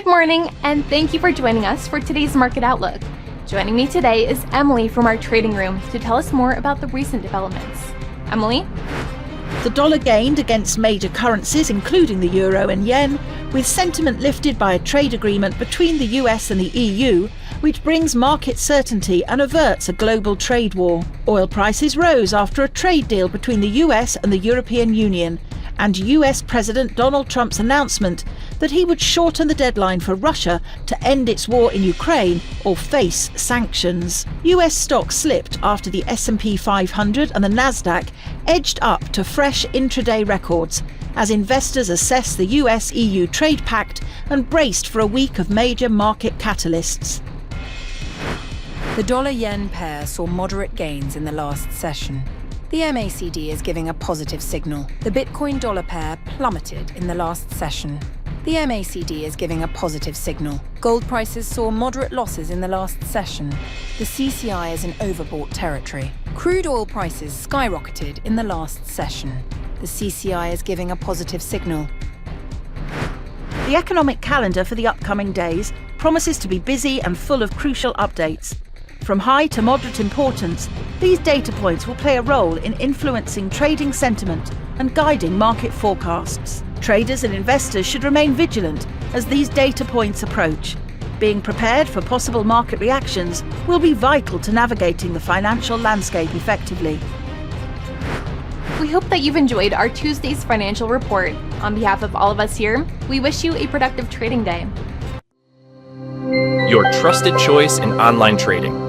Good morning, and thank you for joining us for today's Market Outlook. Joining me today is Emily from our trading room to tell us more about the recent developments. Emily? The dollar gained against major currencies, including the euro and yen, with sentiment lifted by a trade agreement between the US and the EU, which brings market certainty and averts a global trade war. Oil prices rose after a trade deal between the US and the European Union, and US President Donald Trump's announcement that he would shorten the deadline for Russia to end its war in Ukraine or face sanctions. US stocks slipped after the S&P 500 and the Nasdaq edged up to fresh intraday records as investors assessed the US-EU trade pact and braced for a week of major market catalysts. The dollar-yen pair saw moderate gains in the last session. The MACD is giving a positive signal. The Bitcoin-dollar pair plummeted in the last session. The MACD is giving a positive signal. Gold prices saw moderate losses in the last session. The CCI is in overbought territory. Crude oil prices skyrocketed in the last session. The CCI is giving a positive signal. The economic calendar for the upcoming days promises to be busy and full of crucial updates. From high to moderate importance, these data points will play a role in influencing trading sentiment and guiding market forecasts. Traders and investors should remain vigilant as these data points approach. Being prepared for possible market reactions will be vital to navigating the financial landscape effectively. We hope that you've enjoyed our Tuesday's financial report. On behalf of all of us here, we wish you a productive trading day. Your trusted choice in online trading.